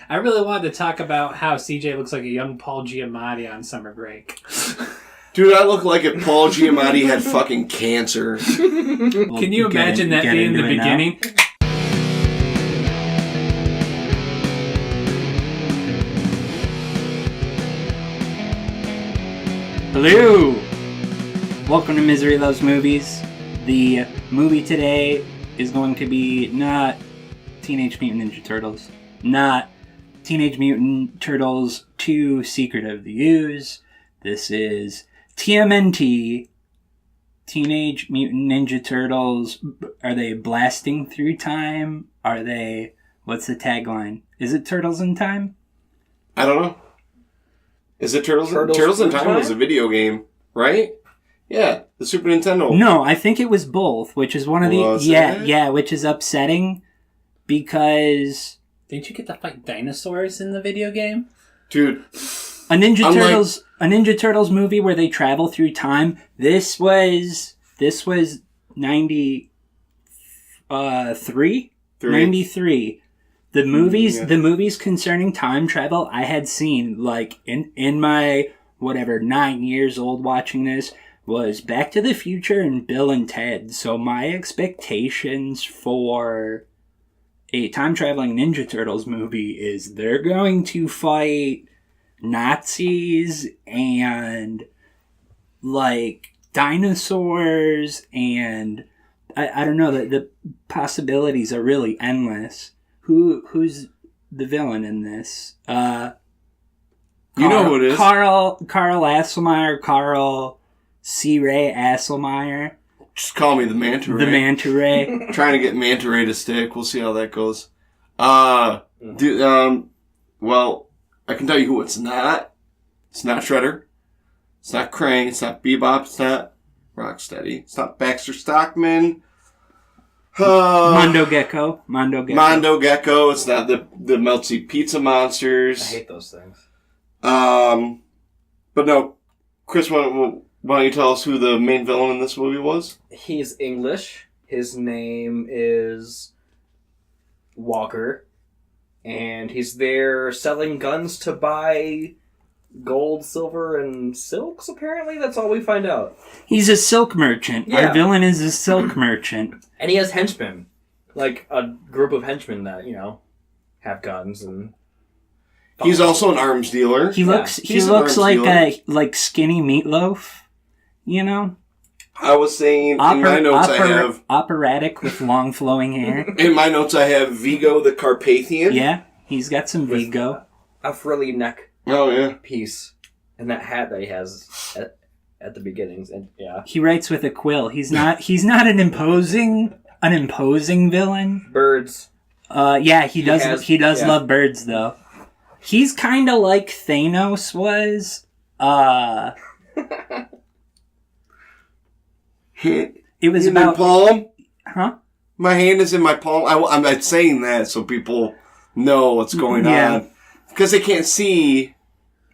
I really wanted to talk about how CJ looks like a young Paul Giamatti on summer break. Dude, I look like if Paul Giamatti had fucking cancer. Can you imagine that being the beginning? Hello! Welcome to Misery Loves Movies. The movie today is going to be not Teenage Mutant Ninja Turtles, not Teenage Mutant Turtles 2 Secret of the Ooze. This is TMNT, Teenage Mutant Ninja Turtles. Are they blasting through time? Are they... What's the tagline? Is it Turtles in Time? I don't know. Is it Turtles in Time was a video game, right? Yeah, the Super Nintendo. No, I think it was both, which is one of the... Yeah, which is upsetting because... Didn't you get to fight dinosaurs in the video game? Dude. A Ninja Turtles movie where they travel through time. This was 93? 93. The movies concerning time travel I had seen, like, in my, 9 years old watching this, was Back to the Future and Bill and Ted. So my expectations for a time-traveling Ninja Turtles movie is they're going to fight Nazis and, like, dinosaurs, and I don't know, the possibilities are really endless. Who's the villain in this? You know who it is. Carl Asselmeyer, Carl C. Ray Asselmeyer. Just call me the Manta Ray. The Manta Ray. Trying to get Manta Ray to stick. We'll see how that goes. Well, I can tell you who it's not. It's not Shredder. It's not Krang. It's not Bebop. It's not Rocksteady. It's not Baxter Stockman. Mondo Gecko. It's not the Melty Pizza Monsters. I hate those things. But no, Chris, why don't you tell us who the main villain in this movie was? He's English. His name is Walker. And he's there selling guns to buy gold, silver, and silks, apparently. That's all we find out. He's a silk merchant. Yeah. Our villain is a silk merchant. And he has henchmen. Like, a group of henchmen that, have guns and... He's also an arms dealer. He looks like skinny meatloaf, I was saying, in my notes I have... Operatic with long flowing hair. In my notes I have Vigo the Carpathian. Yeah, he's got some Vigo. A frilly neck piece. And that hat that he has at the beginnings. And yeah. He writes with a quill. He's not an imposing villain. Birds. He does love birds though. He's kind of like Thanos was. It was in my palm? Huh? My hand is in my palm. I'm not saying that so people know what's going on. Because they can't see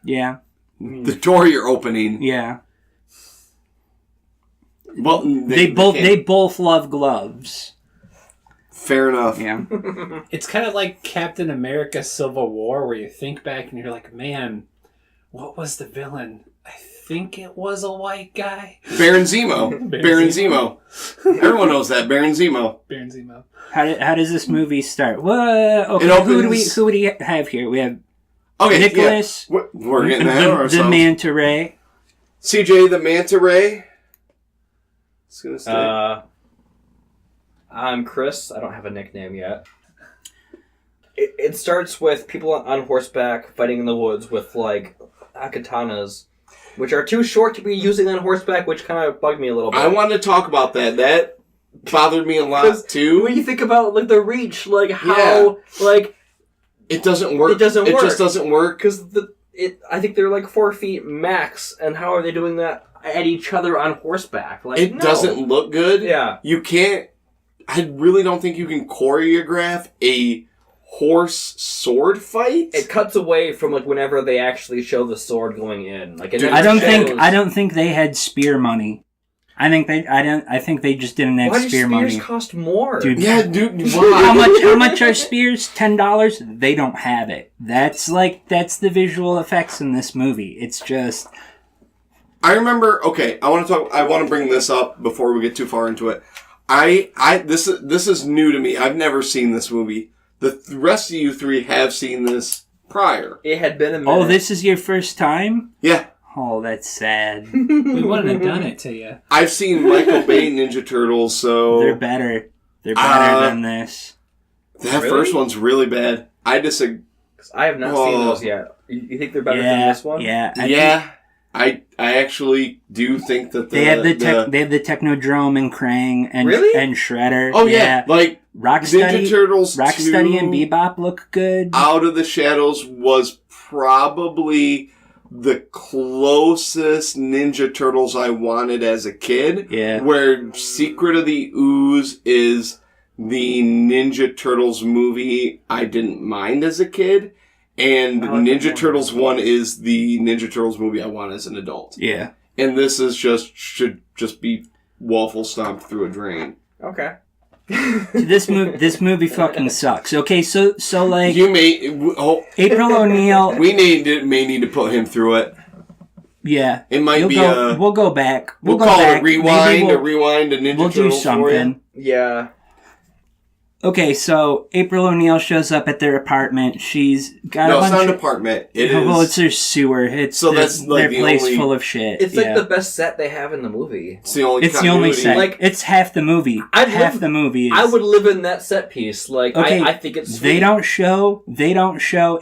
the door you're opening. Yeah. Well, they both love gloves. Fair enough. Yeah. It's kind of like Captain America Civil War, where you think back and you're like, man, what was the villain? I think it was a white guy. Baron Zemo. Baron Zemo. Everyone knows that. Baron Zemo. Baron Zemo. How does this movie start? Well, okay, who do we have here? We have Nicholas. Yeah. We're getting ahead of ourselves. The Manta Ray. CJ the Manta Ray. It's gonna stay. I'm Chris. I don't have a nickname yet. It starts with people on horseback fighting in the woods with, like, katanas, which are too short to be using on horseback, which kind of bugged me a little bit. I wanted to talk about that. That bothered me a lot, too. When you think about, like, the reach, like, how, like... It doesn't work. It just doesn't work. Because I think they're, like, 4 feet max, and how are they doing that at each other on horseback? Like, it doesn't look good. Yeah. You can't... I really don't think you can choreograph a horse sword fight. It cuts away from, like, whenever they actually show the sword going in. Like, I don't think they had spear money. I think they just didn't have Why do spear spears money. cost more? Dude, Yeah, dude. how much are spears? $10? They don't have it. That's the visual effects in this movie. It's just. I remember. Okay, I want to bring this up before we get too far into it. This is new to me. I've never seen this movie. The rest of you three have seen this prior. It had been a minute. Oh, this is your first time? Yeah. Oh, that's sad. We wouldn't have done it to you. I've seen Michael Bay Ninja Turtles, so They're better. They're better than this. that Really? first one's really bad. I disagree. I have not seen those yet. You think they're better than this one? Yeah. I actually do think that They have the Technodrome and Krang and Really? and Shredder. Oh yeah, like Rocksteady, Ninja Turtles Rocksteady 2 and Bebop look good. Out of the Shadows was probably the closest Ninja Turtles I wanted as a kid. Yeah. Where Secret of the Ooze is the Ninja Turtles movie I didn't mind as a kid. And Ninja Turtles 1 is the Ninja Turtles movie I want as an adult. Yeah. And this is should just be waffle stomped through a drain. Okay. This movie fucking sucks. Okay, so like You may April O'Neil. we may need to put him through it. Yeah, It might be we'll go back. we'll go call back. it rewind Maybe or rewind to Ninja we'll do Turtles for you. something. Yeah. Okay, so April O'Neil shows up at their apartment. She's got No, a it's bunch not an of... apartment. It well, is. it's their sewer. It's So that's, like, their the place only- full of shit. It's yeah. like the best set they have in the movie. It's the only. It's the only continuity. set. Like, it's half the movie. The movie is... I would live in that set piece. Like, Okay, I think it's sweet. They don't show...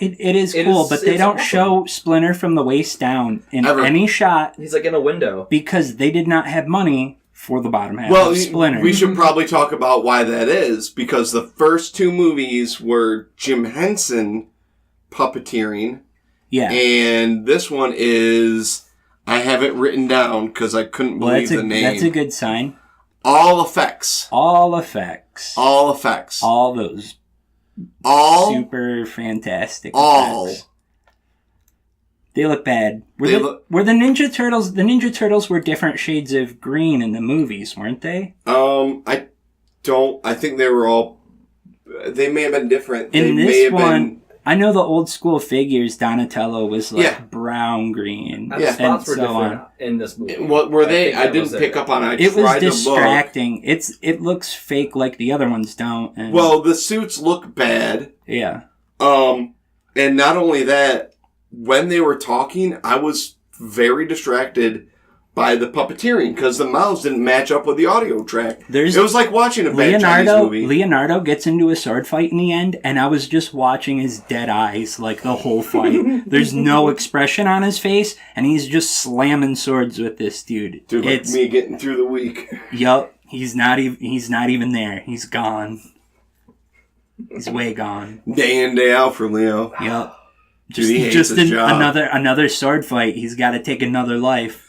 It is cool, but they it's don't awesome. show Splinter from the waist down in Ever. any shot He's like in a window. because they did not have money for the bottom half Well, of Splinter. we should probably talk about why that is, because the first two movies were Jim Henson puppeteering, Yeah. and this one is, I have it written down because I couldn't believe the name. That's a good sign. All effects. All effects. All effects. All those All. super fantastic All. effects. They look bad. Were They the Ninja Turtles... The Ninja Turtles were different shades of green in the movies, weren't they? I think they were all. They may have been different. In they may this have one, been. I know the old school figures, Donatello was like Yeah. brown green. And Yeah. the spots were and so different on. in this movie. What were they? think I that didn't was pick it. up on. I It was tried to look. distracting. It looks fake like the other ones don't. And Well, the suits look bad. yeah. And not only that, when they were talking, I was very distracted by the puppeteering because the mouths didn't match up with the audio track. It was like watching a bad Chinese movie. Leonardo gets into a sword fight in the end, and I was just watching his dead eyes like the whole fight. There's no expression on his face, and he's just slamming swords with this dude. Dude, like me getting through the week. Yup, he's not even there. He's gone. He's way gone. Day in, day out for Leo. Yup. Dude, he hates his job. another sword fight. He's got to take another life.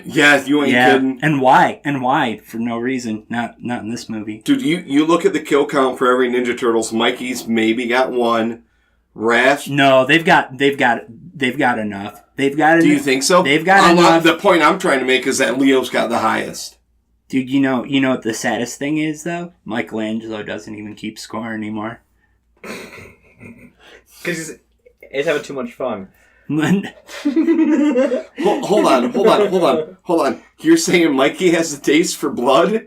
Yeah, you ain't kidding. And why? And why? For no reason. Not in this movie. Dude, you look at the kill count for every Ninja Turtles. Mikey's maybe got one. Raph. No, they've got enough. They've got. Do you think so? They've got enough. The point I'm trying to make is that Leo's got the highest. Dude, you know what the saddest thing is though? Michelangelo doesn't even keep score anymore. Because he's having too much fun. Hold on. You're saying Mikey has a taste for blood?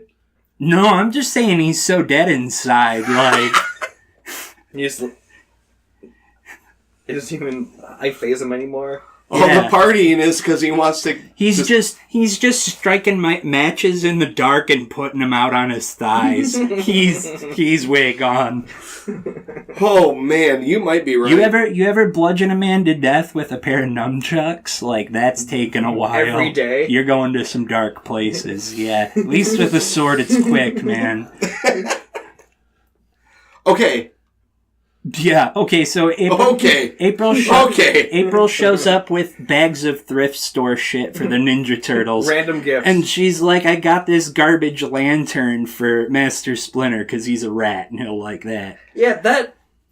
No, I'm just saying he's so dead inside. Like, It doesn't even phase him anymore. All Yeah. the partying is because he wants to. he's just striking matches in the dark and putting them out on his thighs. he's way gone. Oh man, you might be right. You ever bludgeon a man to death with a pair of nunchucks? Like, that's taken a while. Every day? You're going to some dark places. Yeah, at least with a sword, it's quick, man. Okay. Yeah. Okay. So April shows up with bags of thrift store shit for the Ninja Turtles. Random gifts. And she's like, I got this garbage lantern for Master Splinter because he's a rat and he'll like that. Yeah,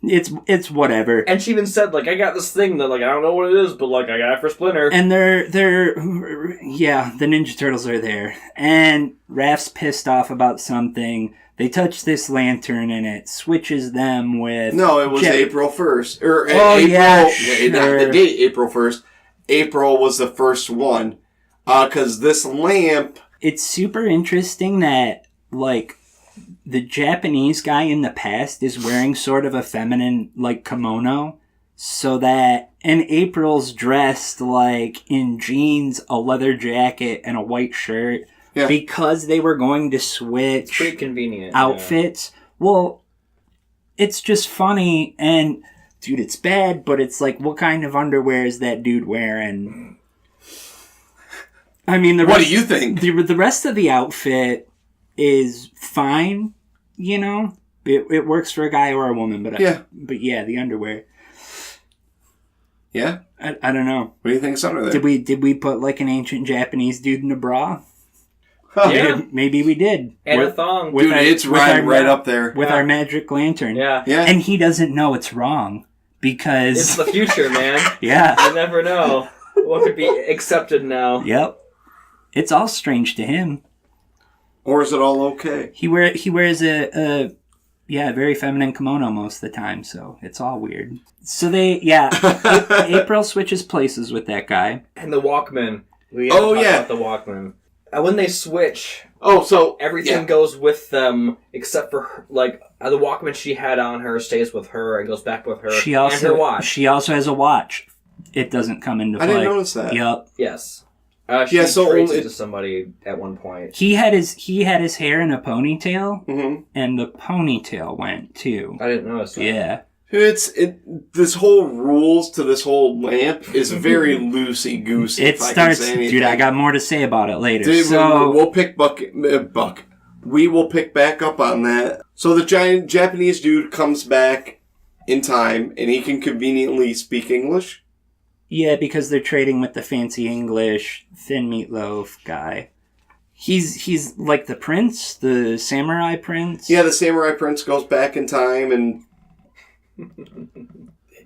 It's whatever. And she even said, like, I got this thing that, like, I don't know what it is, but, like, I got it for Splinter. And the Ninja Turtles are there. And Raph's pissed off about something. They touch this lantern and it switches them with... No, it was April 1st. Sure. The date, April 1st. April was the first one. Because this lamp... It's super interesting that, like, the Japanese guy in the past is wearing sort of a feminine, like, kimono. So that... And April's dressed, like, in jeans, a leather jacket, and a white shirt. Yeah. Because they were going to switch... It's pretty convenient. Outfits. Yeah. Well, it's just funny, and... Dude, it's bad, but it's like, what kind of underwear is that dude wearing? I mean, what do you think? The rest of the outfit is fine, you know? It works for a guy or a woman, but yeah, the underwear. Yeah? I don't know. What do you think's under there? Did we put like an ancient Japanese dude in a bra? Yeah. Maybe we did. And a thong. Dude, it's right up there. With our magic lantern. Yeah. And he doesn't know it's wrong. Because... It's the future, man. Yeah. You never know what could be accepted now. Yep. It's all strange to him. Or is it all okay? He wears a very feminine kimono most of the time, so it's all weird. So April switches places with that guy. And the Walkman. We have to talk about the Walkman. And when they switch... everything goes with them except for her, like the Walkman she had on her stays with her and goes back with her. And her watch. She also has a watch. It doesn't come into play. I didn't notice that. Yep. Yes. She trades it to somebody at one point. He had his hair in a ponytail, and the ponytail went too. I didn't notice that. Yeah. This whole rules to this whole lamp is very loosey-goosey. Dude, I got more to say about it later. Dude, we'll pick Buck. We will pick back up on that. So the giant Japanese dude comes back in time, and he can conveniently speak English? Yeah, because they're trading with the fancy English thin meatloaf guy. He's like the prince, the samurai prince. Yeah, the samurai prince goes back in time, and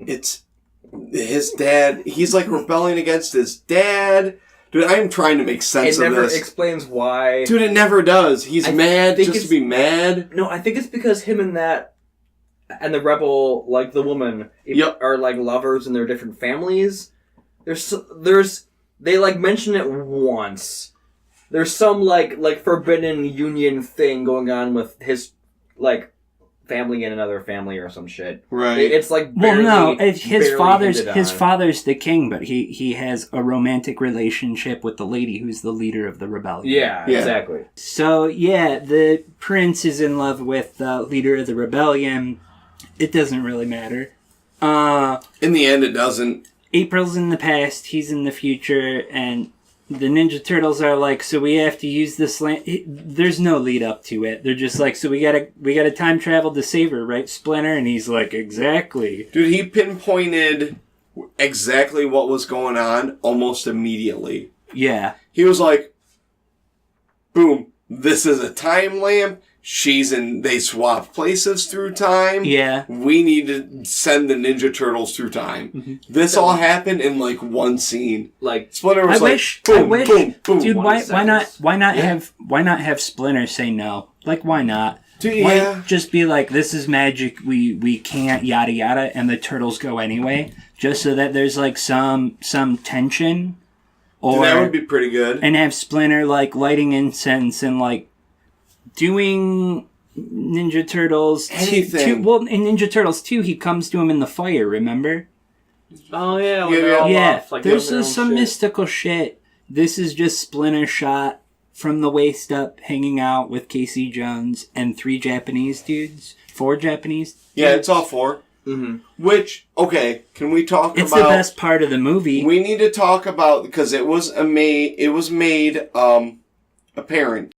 it's his dad. He's like rebelling against his dad. Dude, I am trying to make sense of this. It never explains why. Dude, it never does. He's mad just to be mad. No, I think it's because him and the rebel, like the woman, are like lovers and they're different families. They like mention it once. There's some like forbidden union thing going on with his like family and another family or some shit. Right. It's like barely, his father's the king, but he has a romantic relationship with the lady who's the leader of the rebellion. Yeah, exactly. So the prince is in love with the leader of the rebellion. It doesn't really matter. In the end, it doesn't. April's in the past, he's in the future, and the Ninja Turtles are like, so we have to use this there's no lead up to it. They're just like, so we gotta time travel to save her, right, Splinter? And he's like, exactly. Dude, he pinpointed exactly what was going on almost immediately. Yeah. He was like, boom, this is a time lamp. They swap places through time. Yeah. We need to send the Ninja Turtles through time. Mm-hmm. This all happened in like one scene. Like Splinter was boom, boom, boom. Dude, why not have Splinter say no? Like, why not? Dude, why just be like, this is magic, we can't, yada yada, and the turtles go anyway, just so that there's like some tension. Or Dude, that would be pretty good. And have Splinter like lighting incense and like doing Ninja Turtles. Anything. Well, in Ninja Turtles 2, he comes to him in the fire, remember? Oh, yeah. Yeah. There's some mystical shit. This is just Splinter shot from the waist up, hanging out with Casey Jones and 4 Japanese dudes. Yeah, it's all 4. Mm-hmm. Which, okay, can we talk about... It's the best part of the movie. We need to talk about, because it was made apparent